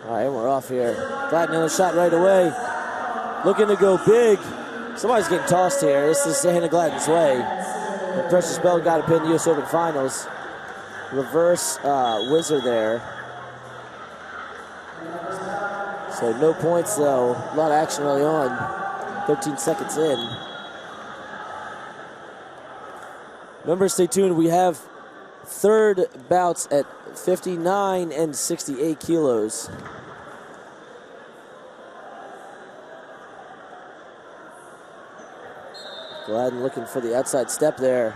All right, we're off here. Gladden in a shot right away. Looking to go big. Somebody's getting tossed here. This is Hannah Gladden's way. And Precious Bell got to pin the U.S. Open Finals. Reverse whizzer there. So no points though. A lot of action early on. 13 seconds in. Remember, stay tuned. We have third bouts at 59 and 68 kilos. Gladden looking for the outside step there.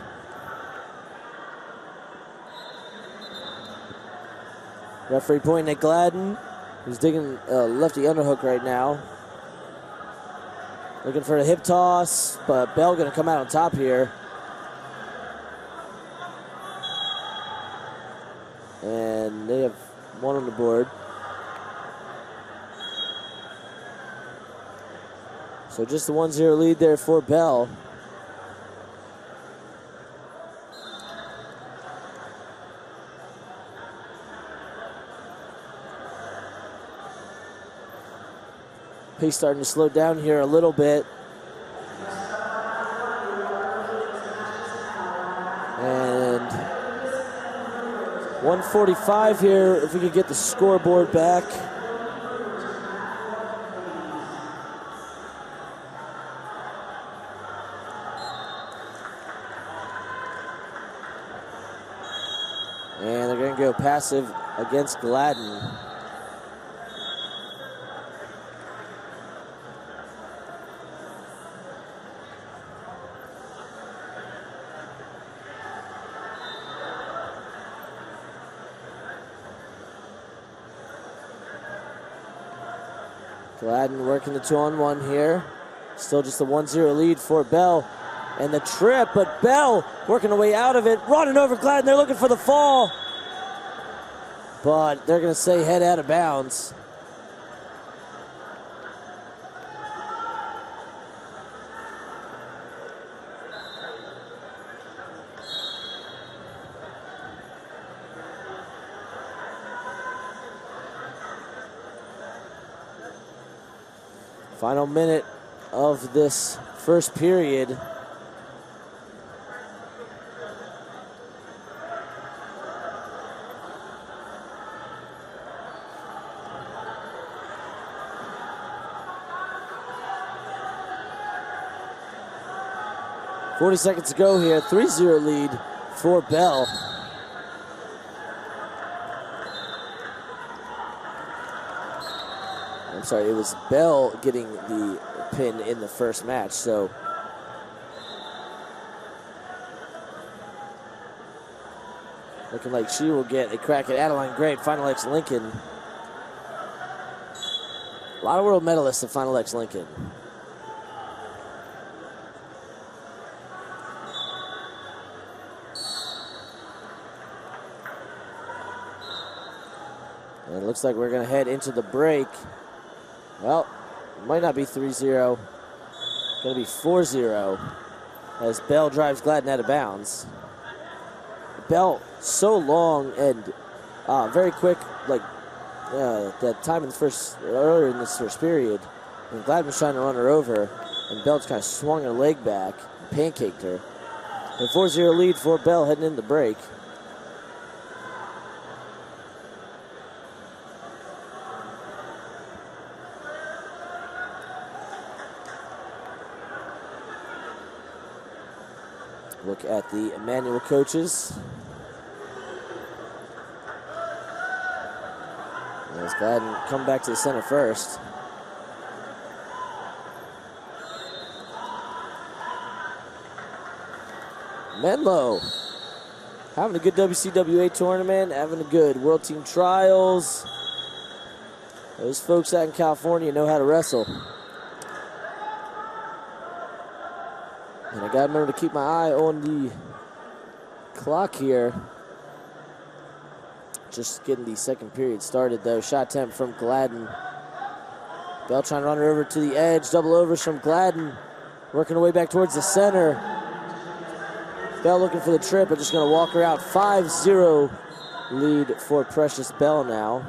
Referee pointing at Gladden, who's digging lefty underhook right now. Looking for a hip toss, but Bell gonna come out on top here. And they have one on the board. So just the 1-0 lead there for Bell. Pace starting to slow down here a little bit. And 1:45 here, if we could get the scoreboard back. And they're going to go passive against Gladden. Gladden working the 2-on-1 here. Still just a 1-0 lead for Bell. And the trip, but Bell working her way out of it. Running over Gladden, they're looking for the fall. But they're going to say head out of bounds. Final minute of this first period. .40 seconds to go here. 3-0 lead for Bell. I'm sorry, it was Bell getting the pin in the first match, so. Looking like she will get a crack at Adeline Gray, Final X Lincoln. A lot of world medalists at Final X Lincoln. And it looks like we're going to head into the break. Well, it might not be 3-0. Going to be 4-0 as Bell drives Gladden out of bounds. Bell so long and very quick, like that time in the earlier in this first period, when Gladden was trying to run her over, and Bell just kind of swung her leg back and pancaked her. A 4-0 lead for Bell heading into the break. Look at the manual coaches. As Gladden come back to the center first. Menlo having a good WCWA tournament, having a good World Team Trials. Those folks out in California know how to wrestle. And I gotta remember to keep my eye on the clock here. Just getting the second period started though. Shot attempt from Gladden. Bell trying to run her over to the edge. Double overs from Gladden. Working her way back towards the center. Bell looking for the trip, but just gonna walk her out. 5-0 lead for Precious Bell now.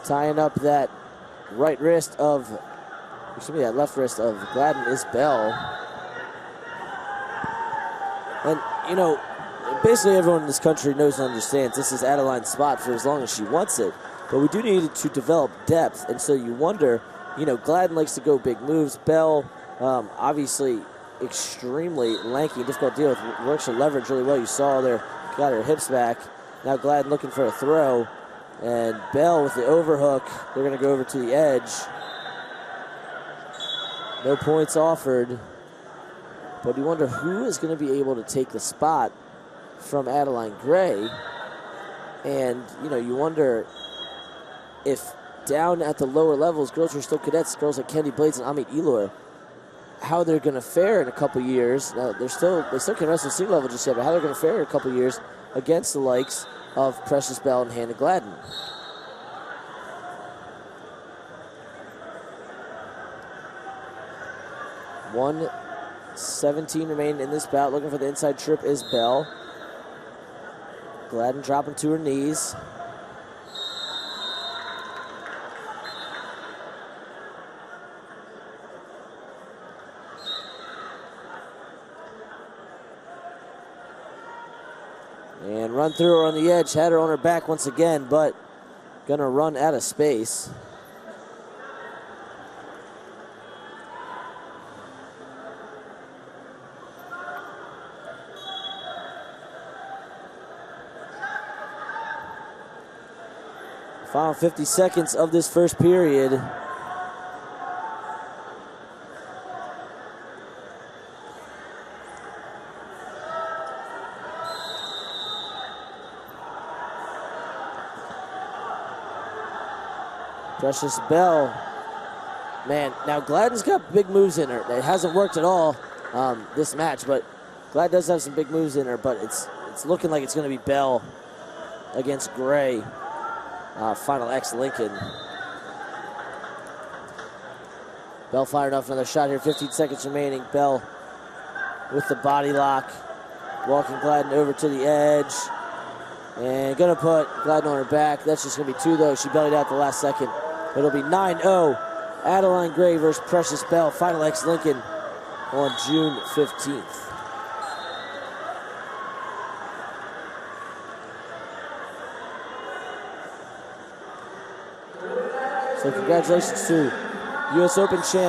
Tying up that right wrist of, that left wrist of Gladden is Bell. And, basically everyone in this country knows and understands this is Adeline's spot for as long as she wants it. But we do need to develop depth, and so you wonder, Gladden likes to go big moves. Bell, obviously extremely lanky, difficult to deal with, works her leverage really well. You saw there, got her hips back. Now Gladden looking for a throw, and Bell with the overhook. They're going to go over to the edge. No points offered, but you wonder who is going to be able to take the spot from Adeline Gray. And, you wonder if down at the lower levels, girls who are still cadets, girls like Kendi Blades and Amit Elor, how they're going to fare in a couple years. Now, they still can wrestle single level just yet, but how they're going to fare in a couple years against the likes of Precious Bell and Hannah Gladden. $1:17 remaining in this bout. Looking for the inside trip is Bell. Gladden dropping to her knees. And run through her on the edge. Had her on her back once again, but gonna run out of space. Final 50 seconds of this first period. Precious Bell, man, now Gladden's got big moves in her. It hasn't worked at all this match, but Gladden does have some big moves in her, but it's looking like it's going to be Bell against Gray. Final X Lincoln. Bell fired off another shot here, 15 seconds remaining. Bell with the body lock, walking Gladden over to the edge, and gonna put Gladden on her back. That's just gonna be two though. She bellied out the last second. It'll be 9-0. Adeline Gray versus Precious Bell. Final X Lincoln on June 15th. So congratulations to U.S. Open champ